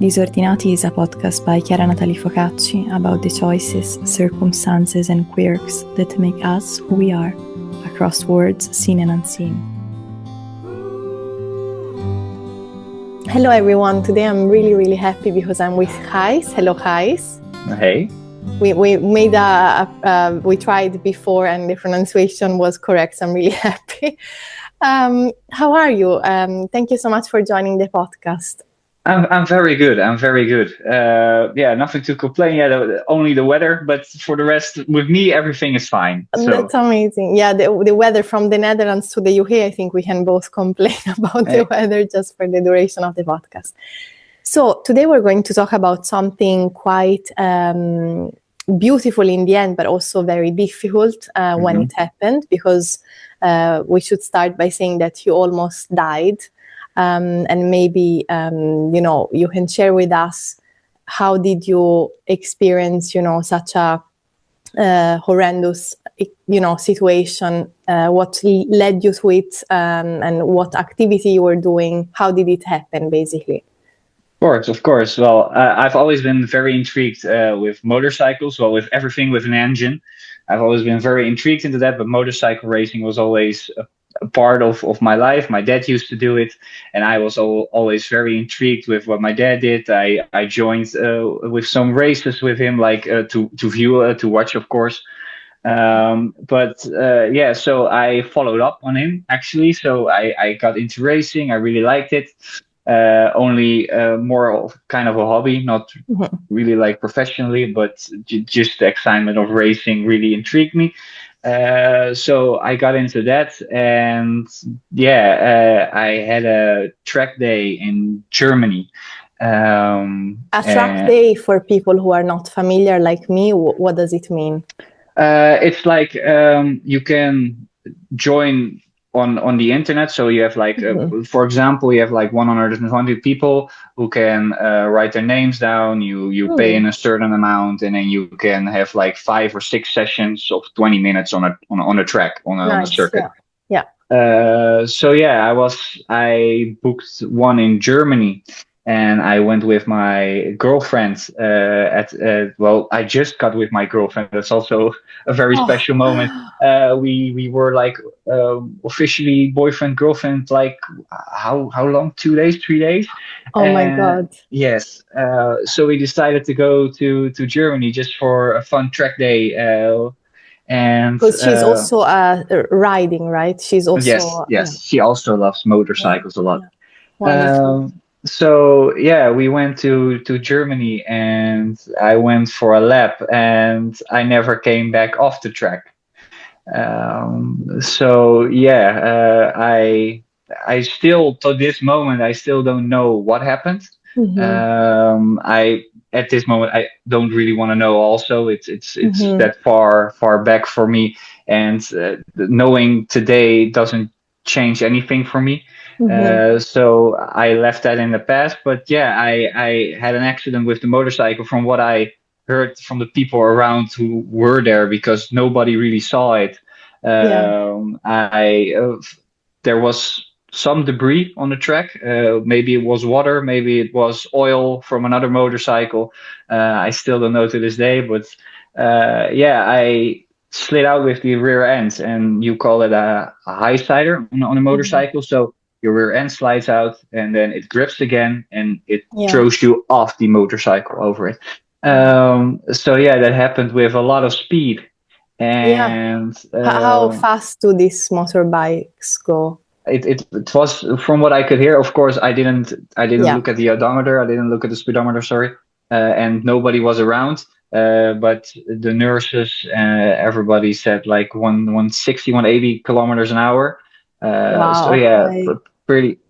Disordinati is a podcast by Chiara Natalie Focacci about the choices, circumstances and quirks that make us who we are, across words seen and unseen. Hello everyone, today I'm really happy because I'm with Gijs. Hello Gijs. Hey. We made we tried before and the pronunciation was correct, so I'm really happy. How are you? Thank you so much for joining the podcast. I'm very good. Nothing to complain yet. Only the weather, but for the rest, with me, everything is fine. So. That's amazing. Yeah, the weather from the Netherlands to the UK, I think we can both complain about the weather just for the duration of the podcast. So today we're going to talk about something quite beautiful in the end, but also very difficult when it happened, because we should start by saying that you almost died. And maybe, you can share with us, how did you experience, such a horrendous, situation, what led you to it, and what activity you were doing? How did it happen, basically? Of course. Well, I've always been very intrigued with motorcycles, with everything with an engine. I've always been very intrigued into that, but motorcycle racing was always a part of my life. My dad used to do it, and I was always very intrigued with what my dad did. I joined with some races with him, like to watch, of course. So I followed up on him, actually. So I got into racing. I really liked it. Only more of kind of a hobby, not really like professionally, but just the excitement of racing really intrigued me. So I got into that, and I had a track day in Germany. A track day, for people who are not familiar like me, what does it mean? It's like you can join on the internet. So you have like, for example, you have like 120 people who can write their names down. You pay in a certain amount, and then you can have like 5 or 6 sessions of 20 minutes on a track on a circuit. Yeah. I booked one in Germany. And I went with my girlfriend I just got with my girlfriend. That's also a very special moment. We were like officially boyfriend, girlfriend, like how long? 2 days, 3 days? Oh my God. Yes. So we decided to go to Germany just for a fun track day. And because she's also riding, right? She's also yes. She also loves motorcycles a lot. Wonderful. So we went to Germany, and I went for a lap, and I never came back off the track. I still, to this moment, I still don't know what happened. At this moment, I don't really want to know. Also, it's that far back for me, and knowing today doesn't change anything for me. So I left that in the past, but I had an accident with the motorcycle, from what I heard from the people around who were there, because nobody really saw it. There was some debris on the track. Maybe it was water, maybe it was oil from another motorcycle. I still don't know to this day, but I slid out with the rear end, and you call it a high sider on a motorcycle. So your rear end slides out, and then it grips again, and it throws you off the motorcycle over it. That happened with a lot of speed. And how fast do these motorbikes go? It was, from what I could hear. Of course, I didn't look at the odometer. I didn't look at the speedometer. Sorry, and nobody was around. But the nurses, everybody said like 160, 180 kilometers an hour. Wow.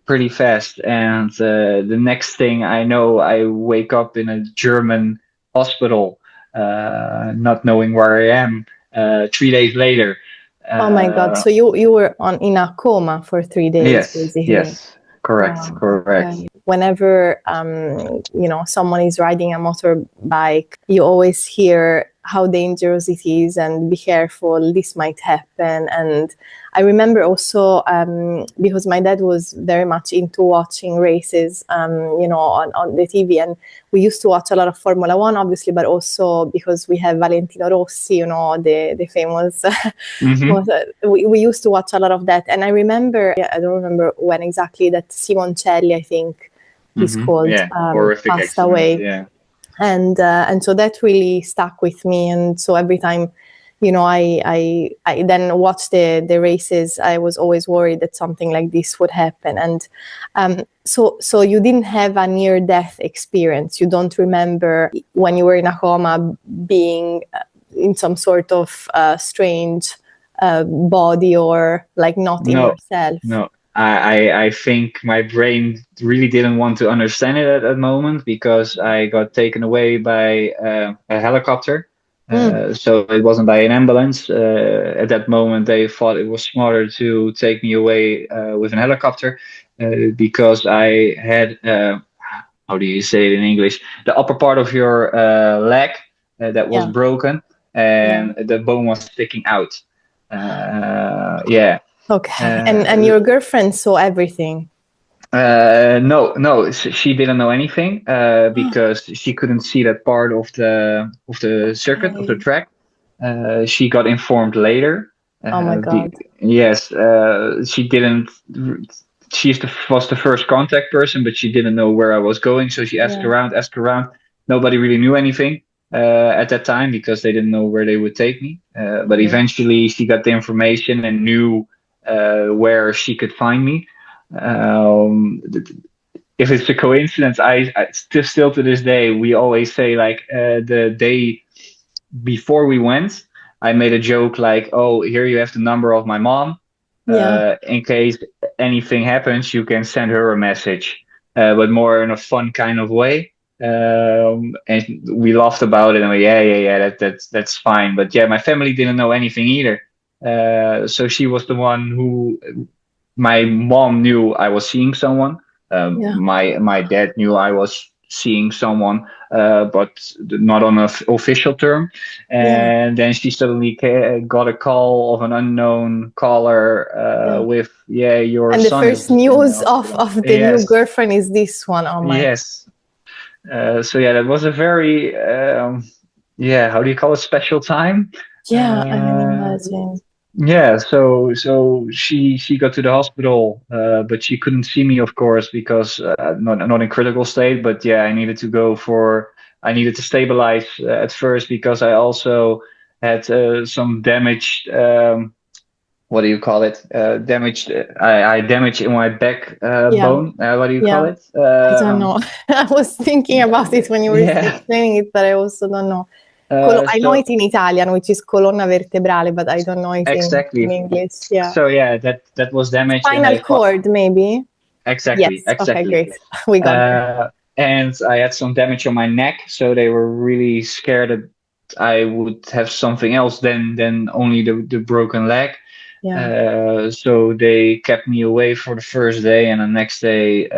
Pretty fast. And the next thing I know, I wake up in a German hospital, not knowing where I am. 3 days later. Oh my God! So you were in a coma for 3 days, basically. Yes, correct. Okay. Whenever someone is riding a motorbike, you always hear how dangerous it is and be careful, this might happen. And I remember also because my dad was very much into watching races, on the TV, and we used to watch a lot of Formula One, obviously, but also because we have Valentino Rossi, the famous. We used to watch a lot of that, and I remember, I don't remember when exactly, that Simoncelli, I think he's called, passed away. Yeah. And so that really stuck with me. And so every time, I then watched the races, I was always worried that something like this would happen. And so you didn't have a near-death experience. You don't remember when you were in a coma being in some sort of strange body, or like not in yourself. No. I think my brain really didn't want to understand it at that moment, because I got taken away by a helicopter. So it wasn't by an ambulance. At that moment, they thought it was smarter to take me away with an helicopter, because I had, how do you say it in English? The upper part of your leg that was broken, and the bone was sticking out. Okay. And your girlfriend saw everything? No, she didn't know anything because she couldn't see that part of the circuit, of the track. She got informed later. Oh my God. Yes, she didn't. She was the first contact person, but she didn't know where I was going. So she asked around. Nobody really knew anything at that time, because they didn't know where they would take me. But eventually she got the information and knew where she could find me. If it's a coincidence, I still to this day, we always say, like, the day before we went, I made a joke like, "Oh, here you have the number of my mom. In case anything happens, you can send her a message," but more in a fun kind of way. And we laughed about it, and that's fine. But yeah, my family didn't know anything either. So she was the one who. My mom knew I was seeing someone. My dad knew I was seeing someone, but not on an official term. And then she suddenly got a call of an unknown caller with, your and son. And the first news of the new girlfriend is this one. Oh my. Yes. So that was a very, how do you call it, special time? Yeah, I can imagine. Yeah, so she got to the hospital, but she couldn't see me, of course, because not in critical state. But yeah, I needed to stabilize at first, because I also had some damaged, what do you call it? Damaged. I damaged in my back bone. What do you call it? I don't know. I was thinking about it when you were explaining it, but I also don't know. I know it in Italian, which is colonna vertebrale, but I don't know it in English. Yeah. So that was damaged. Spinal cord, maybe. Exactly. Yes. Okay, great. We got it. And I had some damage on my neck, so they were really scared that I would have something else than only the broken leg. So they kept me away for the first day, and the next day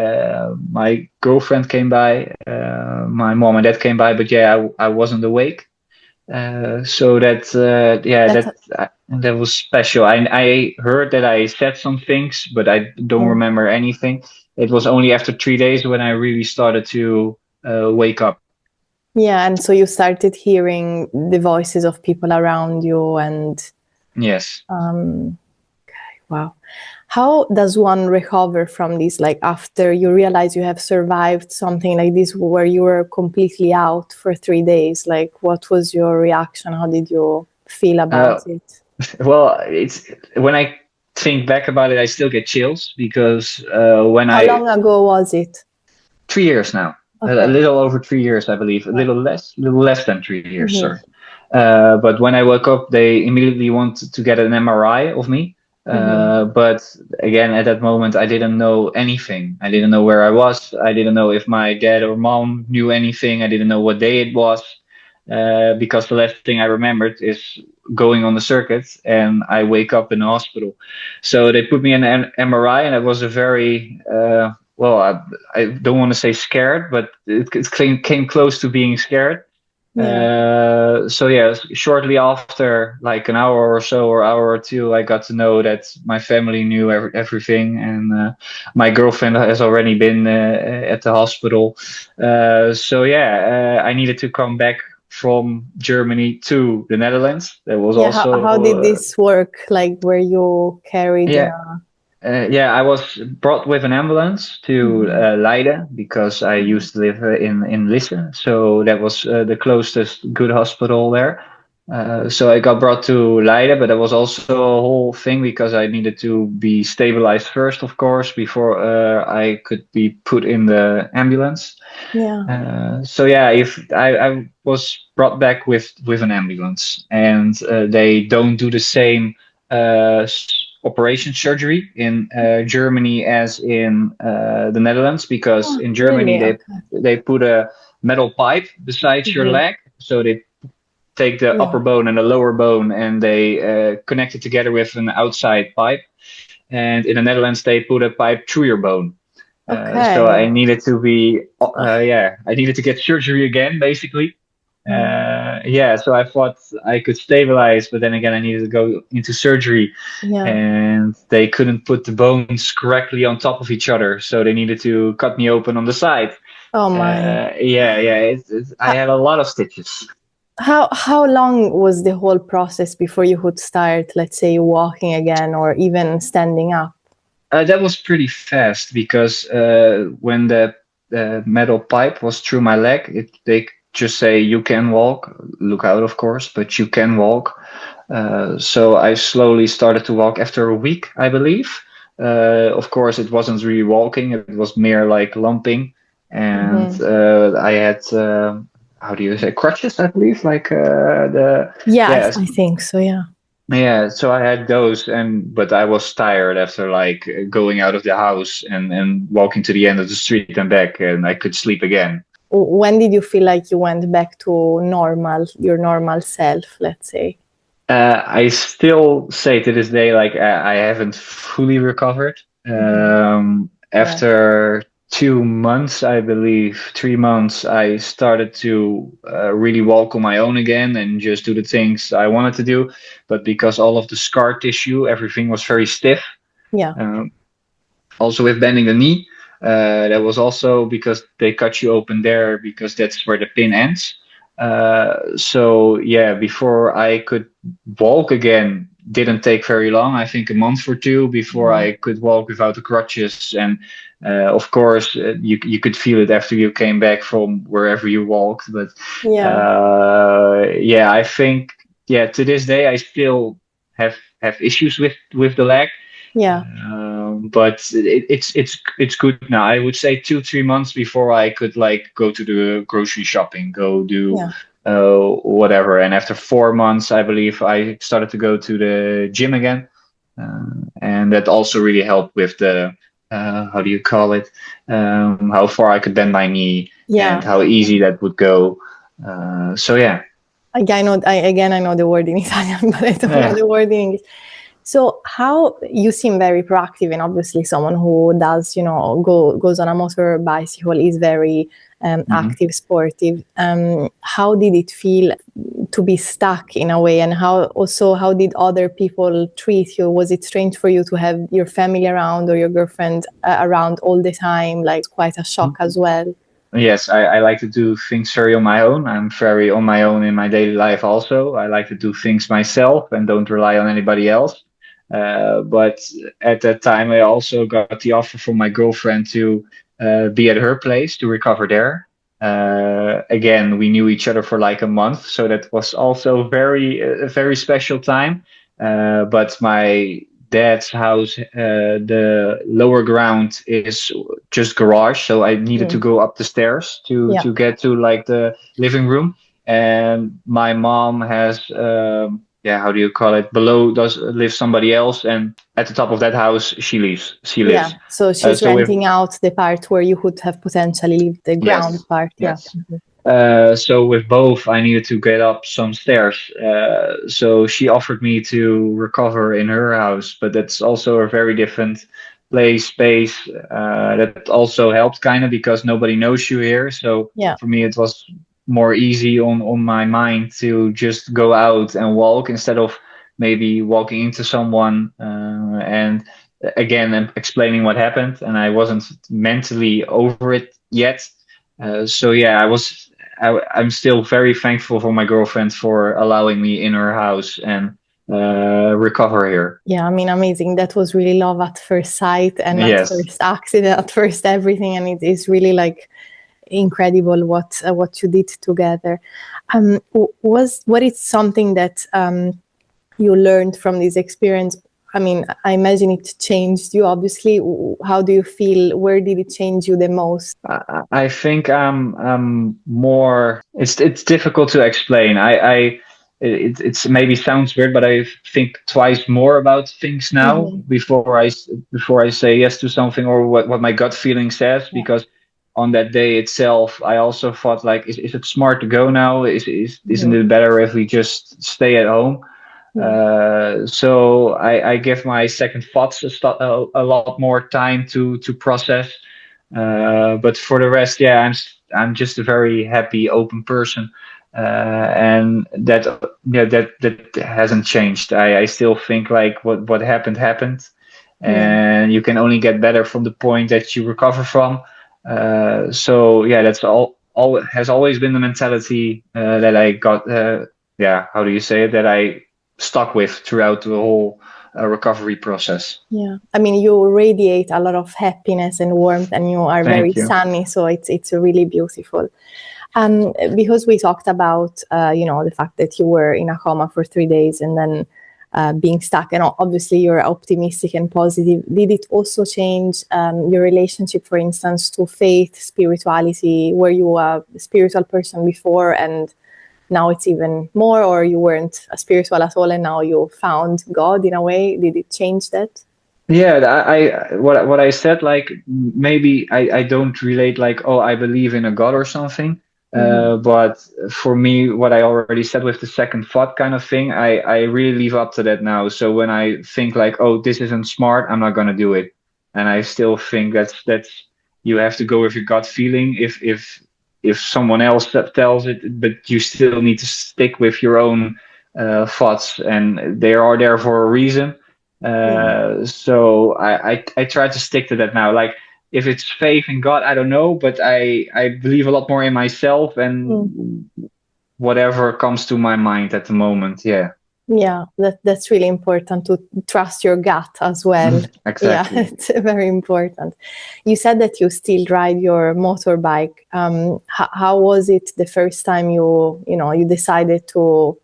my girlfriend came by, my mom and dad came by, but I wasn't awake. So that was special. I heard that I said some things, but I don't remember anything. It was only after 3 days when I really started to wake up. Yeah, and so you started hearing the voices of people around you, and yes. Okay, wow. How does one recover from this? Like, after you realize you have survived something like this, where you were completely out for 3 days, like, what was your reaction? How did you feel about it? Well, when I think back about it, I still get chills, because How long ago was it? 3 years now. Okay. A little over 3 years, I believe. A little less than 3 years, sorry. But when I woke up, they immediately wanted to get an MRI of me. But again, at that moment, I didn't know anything. I didn't know where I was. I didn't know if my dad or mom knew anything. I didn't know what day it was, because the last thing I remembered is going on the circuit, and I wake up in the hospital. So they put me in an MRI, and it was a very, I don't want to say scared, but it came close to being scared. So yeah, shortly after, like an hour or so, or hour or two, I got to know that my family knew everything, and my girlfriend has already been at the hospital. So yeah, I needed to come back from Germany to the Netherlands. That was Yeah, how did also this work? Like, were you carried in yeah. a... Yeah, I was brought with an ambulance to Mhm. Leiden because I used to live in Lisse, so that was the closest good hospital there. So I got brought to Leiden, but that was also a whole thing because I needed to be stabilized first, of course, before I could be put in the ambulance. Yeah. So yeah, if I was brought back with an ambulance, and they don't do the same operation surgery in Germany as in the Netherlands, because Oh, in Germany really? they Okay. they put a metal pipe beside your Mhm. leg, so they take the Yeah. upper bone and the lower bone and they connect it together with an outside pipe. And in the Netherlands they put a pipe through your bone. So Okay. I needed to I needed to get surgery again, basically. Mm. Yeah, so I thought I could stabilize, but then again, I needed to go into surgery, Yeah. and they couldn't put the bones correctly on top of each other, so they needed to cut me open on the side. Oh my. Yeah, I How, had a lot of stitches. how long was the whole process before you could start, let's say, walking again or even standing up? That was pretty fast because when the metal pipe was through my leg, they just say you can walk. Look out, of course, but you can walk. So I slowly started to walk after a week, I believe. Of course, it wasn't really walking; it was mere like lumping, and Hmm. I had how do you say, crutches? I believe, like the Yeah, yeah. I think so. Yeah. Yeah, so I had those, but I was tired after like going out of the house and walking to the end of the street and back, and I could sleep again. When did you feel like you went back to normal, your normal self, let's say? I still say to this day, like I haven't fully recovered. Mhm. Yeah. After 2 months, I believe, 3 months, I started to really walk on my own again and just do the things I wanted to do. But because all of the scar tissue, everything was very stiff. Yeah. Um, Also with bending the knee, that was also because they cut you open there because that's where the pin ends. So yeah, before I could walk again, didn't take very long. I think a month or two before Mhm. I could walk without the crutches. And of course, you could feel it after you came back from wherever you walked. But Yeah. yeah, I think yeah, to this day I still have issues with the leg. Yeah. But it's good now. I would say 2 3 months before I could like go to the grocery shopping, go do Yeah. whatever. And after 4 months, I believe I started to go to the gym again, and that also really helped with the how do you call it? How far I could bend my knee and Yeah. how easy that would go. So yeah, I know the word in Italian, but I don't know yeah. the word in English. So how you seem very proactive, and obviously someone who does, goes on a motor bicycle is very Mhm. active, sportive. How did it feel to be stuck in a way, and how did other people treat you? Was it strange for you to have your family around or your girlfriend around all the time? Like quite a shock as well. Yes, I like to do things very on my own. I'm very on my own in my daily life also. I like to do things myself and don't rely on anybody else. But at that time, I also got the offer from my girlfriend to be at her place to recover there. Again, we knew each other for like a month, so that was also a very special time. But my dad's house, the lower ground is just garage, so I needed to Mm. go up the stairs Yeah. to get to like the living room. And my mom has yeah, how do you call it? Below does live somebody else, and at the top of that house she Yeah. lives. So she's So with renting out the part where you could have potentially lived, the ground yes, part. Yeah. yes. So with both, I needed to get up some stairs. So she offered me to recover in her house, but that's also a very different space. That also helped kind of because nobody knows you here. So Yeah. for me, it was more easy on my mind to just go out and walk instead of maybe walking into someone and again explaining what happened, and I wasn't mentally over it yet. So yeah, I'm still very thankful for my girlfriend for allowing me in her house and recover here. Yeah, I mean, amazing. That was really love at first sight and at Yes. first accident, at first everything, and it is really like incredible what you did together. What is something that you learned from this experience? I mean, I imagine it changed you, obviously. How do you feel? Where did it change you the most? I think I'm more. It's difficult to explain. It's maybe sounds weird, but I think twice more about things now Mhm. before I say yes to something or what my gut feeling says. Yeah. Because on that day itself, I also thought like, is it smart to go now? Isn't Mhm. it better if we just stay at home? Yeah. So I give my second thoughts a lot more time to process. But for the rest, yeah, I'm just a very happy, open person, and that yeah that hasn't changed. I still think like what happened happened, Yeah. and you can only get better from the point that you recover from. So yeah, that's all has always been the mentality that I got. Yeah, how do you say it? That I stuck with throughout the whole recovery process. Yeah, I mean, you radiate a lot of happiness and warmth, and you are very Thank you. sunny, so it's really beautiful. Because we talked about the fact that you were in a coma for 3 days and then being stuck, and obviously you're optimistic and positive. Did it also change your relationship, for instance, to faith, spirituality? Were you a spiritual person before, and now it's even more, or you weren't a spiritual at all and now you found God in a way? Did it change that? Yeah, what I said, like maybe I don't relate like, oh, I believe in a God or something. Mm-hmm. But for me, what I already said with the second thought kind of thing, I really leave up to that now. So when I think like, oh, this isn't smart, I'm not gonna do it. And I still think that's you have to go with your gut feeling. If someone else that tells it, but you still need to stick with your own thoughts, and they are there for a reason. Yeah. So I try to stick to that now. Like if it's faith in God, I don't know, but I believe a lot more in myself Mm. and whatever comes to my mind at the moment. Yeah. Yeah, that's really important to trust your gut as well. Yeah, Exactly. it's very important. You said that you still ride your motorbike. How was it the first time you decided to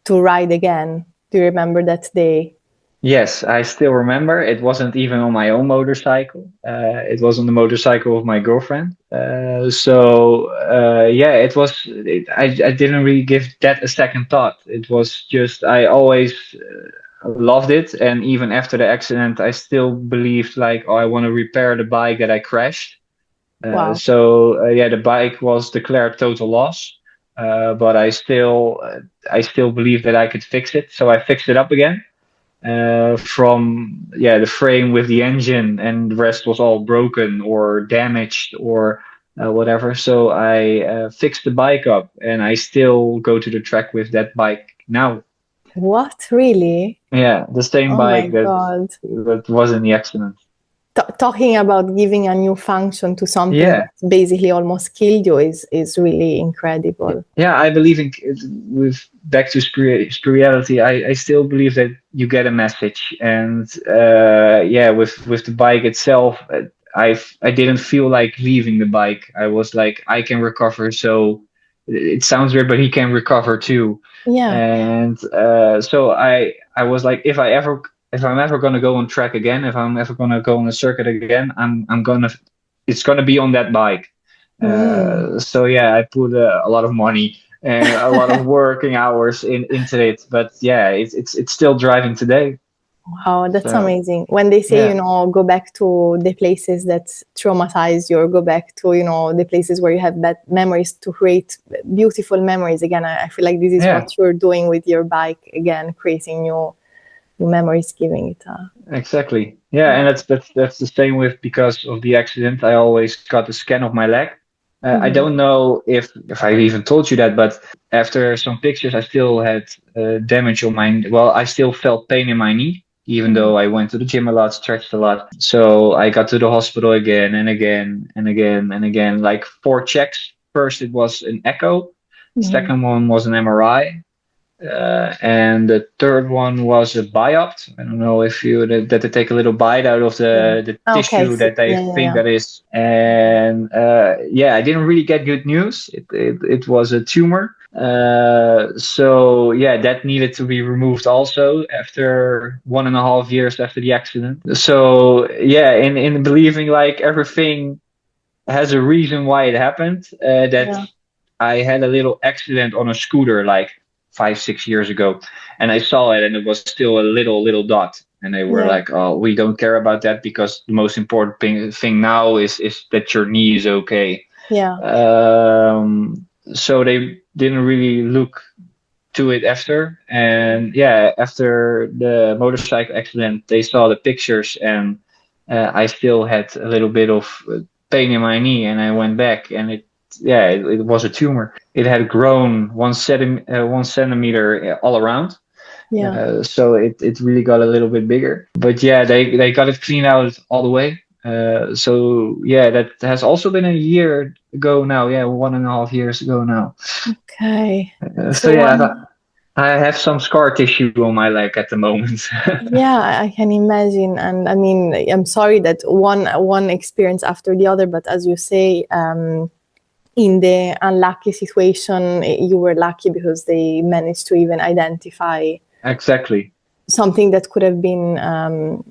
ride again? Do you remember that day? Yes, I still remember. It wasn't even on my own motorcycle. It was on the motorcycle of my girlfriend. Yeah, I didn't really give that a second thought. It was just I always loved it, and even after the accident, I still believed like, oh, I want to repair the bike that I crashed. Wow. Yeah, the bike was declared total loss, but I still believe that I could fix it. So I fixed it up again from yeah the frame with the engine, and the rest was all broken or damaged or whatever. So I fixed the bike up, and I still go to the track with that bike now. What, really? Yeah, the same Oh my bike God. that was in the accident. Talking about giving a new function to something Yeah. that basically almost killed you is really incredible. Yeah, I believe in with back to spirituality. I still believe that you get a message, and yeah, with the bike itself, I didn't feel like leaving the bike. I was like, I can recover. So it sounds weird, but he can recover too. Yeah. And so I was like, if I'm ever gonna go on track again, if I'm ever gonna go on a circuit again, I'm gonna it's gonna be on that bike. Mm. So yeah, I put a lot of money and a lot of working hours into it. But yeah, it's still driving today. Wow, that's So amazing. When they say, yeah, go back to the places that traumatize you, or go back to, the places where you have bad memories to create beautiful memories again. I feel like this is yeah, what you're doing with your bike again, creating new memories, giving it a, exactly. Yeah, yeah. and that's the same with because of the accident. I always got a scan of my leg. I Mhm. don't know if I even told you that, but after some pictures, I still had damage on my. Well, I still felt pain in my knee, even Mhm. though I went to the gym a lot, stretched a lot. So I got to the hospital again and again and again and again, like 4 checks. First, it was an echo. Mhm. Second one was an MRI. And the third one was a biopsy. I don't know if you that they take a little bite out of Yeah. the Okay. tissue that they Yeah, yeah, think yeah. that is. And yeah, I didn't really get good news. It was a tumor. So yeah, that needed to be removed also after 1.5 years after the accident. So yeah, in believing like everything has a reason why it happened. That Yeah. I had a little accident on a scooter like 5, 6 years ago, and I saw it, and it was still a little dot. And they were Yeah. like, "Oh, we don't care about that because the most important thing now is that your knee is okay." Yeah. So they didn't really look to it after, and yeah, after the motorcycle accident, they saw the pictures, and I still had a little bit of pain in my knee, and I went back, and it was a tumor. It had grown 1 centimeter all around. Yeah. So it really got a little bit bigger. But yeah, they got it cleaned out all the way. So yeah, that has also been a year ago now. Yeah, 1.5 years ago now. Okay. So So yeah, one. I have some scar tissue on my leg at the moment. Yeah, I can imagine. And I mean, I'm sorry that one experience after the other, but as you say, in the unlucky situation, you were lucky because they managed to even identify Exactly. something that could have been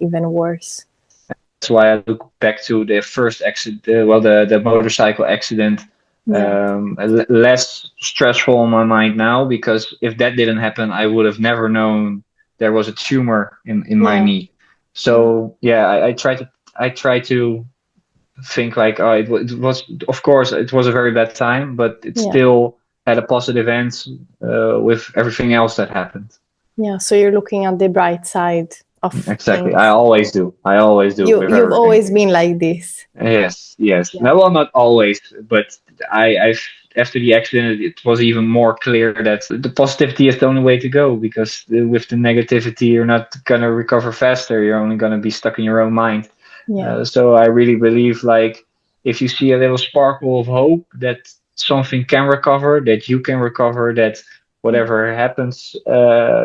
even worse. That's why I look back to the first accident, well, the motorcycle accident, Yeah, less stressful on my mind now because if that didn't happen, I would have never known there was a tumor in my yeah, knee. yeah, So yeah, I try to think like, oh, it was, of course, it was a very bad time, but it yeah, still had a positive end with everything else that happened. yeah. So you're looking at the bright side of Exactly. I things. always do. I always do with You've everything. always been like this. Yes, yes. Yeah, No, well, not always, but I've after the accident, it was even more clear that the positivity is the only way to go because with the negativity, you're not gonna recover faster. You're only gonna be stuck in your own mind. yeah, So I really believe like if you see a little sparkle of hope that something can recover, that you can recover, that whatever happens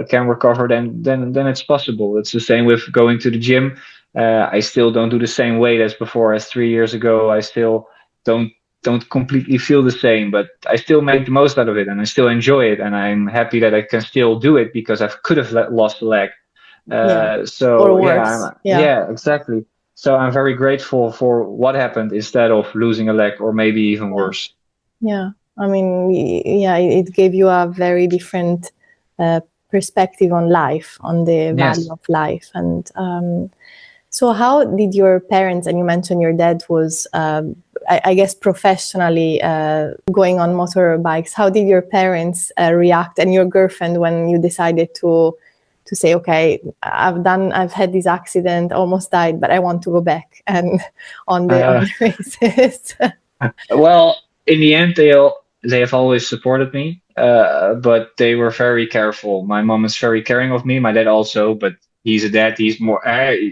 can recover, then it's possible. It's the same with going to the gym. I still don't do the same weight as before, as 3 years ago. I still don't don't completely feel the same, but I still make the most out of it, and I still enjoy it, and I'm happy that I can still do it because I could have lost a leg. yeah. Or So yeah, worse. Yeah, yeah, exactly. So I'm very grateful for what happened instead of losing a leg or maybe even yeah, worse. yeah. I mean, yeah, it gave you a very different uh, perspective on life, on the value Yes. of life, and so, how did your parents, and you mentioned your dad was, I guess, professionally going on motorbikes. How did your parents react, and your girlfriend when you decided to say, okay, I've had this accident, almost died, but I want to go back and on Uh, the races. well, in the end, they have always supported me, but they were very careful. My mom is very caring of me. My dad also, but he's a dad. He's more,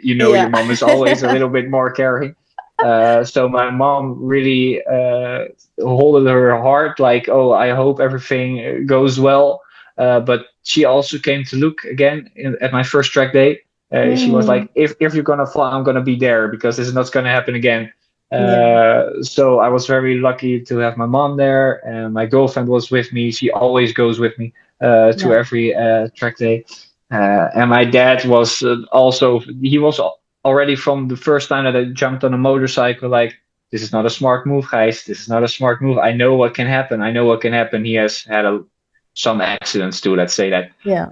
your Yeah, mom is always a little bit more caring. So my mom really holded her heart, like, oh, I hope everything goes well. But she also came to look again at my first track day. She was mm, like, if you're gonna fall, I'm gonna be there because this is not gonna happen again. yeah, So I was very lucky to have my mom there, and my girlfriend was with me. She always goes with me to yeah, every track day. And my dad was also, he was already from the first time that I jumped on a motorcycle, like, this is not a smart move, Gijs. This is not a smart move. I know what can happen. I know what can happen. He has had some accidents too, let's say that. yeah,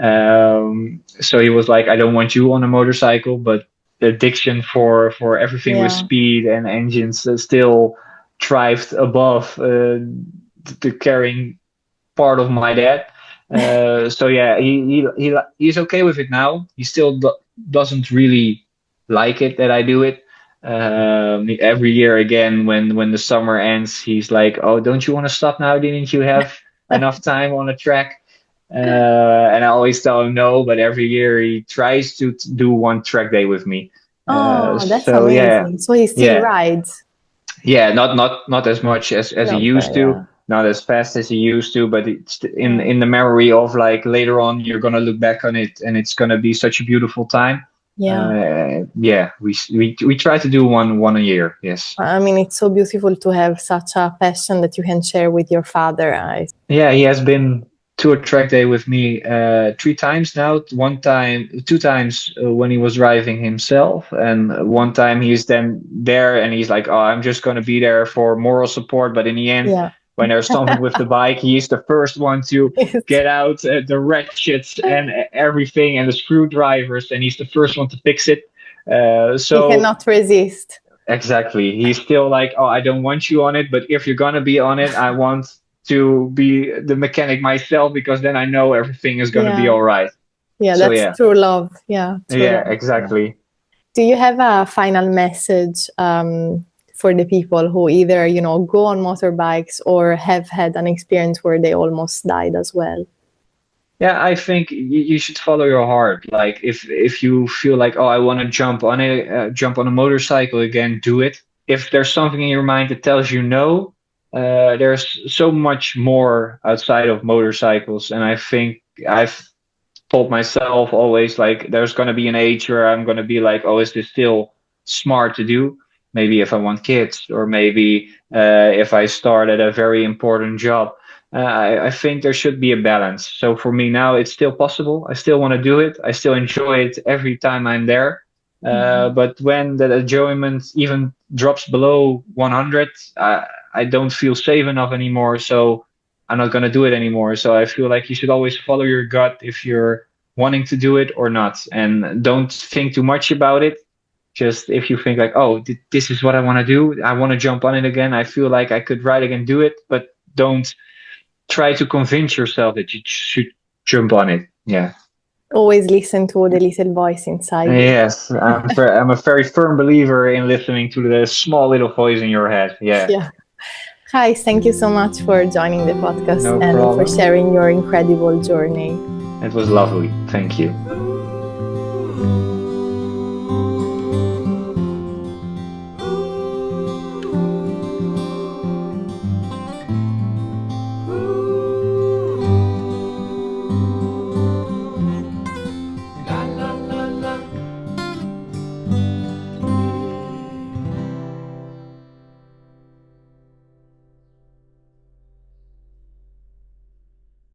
So he was like, I don't want you on a motorcycle, but the addiction for everything with yeah, speed and engines still thrived above the carrying part of my dad. So yeah, he's okay with it now. He still doesn't really like it that I do it, Every year again, when the summer ends, he's like, "Oh, don't you want to stop now? Didn't you have enough time on the track?" And I always tell him no, but every year he tries to do one track day with me. Oh, that's So yeah, amazing. So he still yeah, rides. yeah, not as much as he Not used very, to, yeah. not as fast as he used to, but it's Yeah. in the memory of like later on you're gonna look back on it and it's gonna be such a beautiful time. Yeah. Yeah, we try to do one a year. Yes. I mean, it's so beautiful to have such a passion that you can share with your father. Yeah, he has been to a track day with me 3 times now. One time, 2 times when he was driving himself, and one time he's then there and he's like, "Oh, I'm just gonna be there for moral support." But in the end, Yeah. when there's something with the bike, he's the first one to It's- get out the ratchets and everything and the screwdrivers, and he's the first one to fix it. He So cannot resist. exactly. He's still like, "Oh, I don't want you on it, but if you're gonna be on it, I want to be the mechanic myself because then I know everything is gonna be Yeah. all right." Yeah, So that's yeah, true love. Yeah, true yeah, love. Yeah. exactly. Do you have a final message for the people who either, go on motorbikes or have had an experience where they almost died as well? Yeah, I think you should follow your heart. Like if you feel like, "Oh, I want to jump on a motorcycle again," do it. If there's something in your mind that tells you no, there's so much more outside of motorcycles, and I think I've told myself always like there's going to be an age where I'm going to be like, "Oh, is this still smart to do?" Maybe if I want kids, or maybe if I start at a very important job. I think there should be a balance. So for me now, it's still possible. I still want to do it. I still enjoy it every time I'm there. Mhm. But when the enjoyment even drops below 100, I don't feel safe enough anymore. So I'm not going to do it anymore. So I feel like you should always follow your gut if you're wanting to do it or not. And don't think too much about it. Just if you think like, "Oh, this is what I want to do. I want to jump on it again. I feel like I could ride again, do it." But don't try to convince yourself that you should jump on it. Yeah. Always listen to the little voice inside you. Yes, I'm a very firm believer in listening to the small little voice in your head. Yeah. Yeah. Gijs, thank you so much for joining the podcast No and for problem. sharing your incredible journey. It was lovely. Thank you.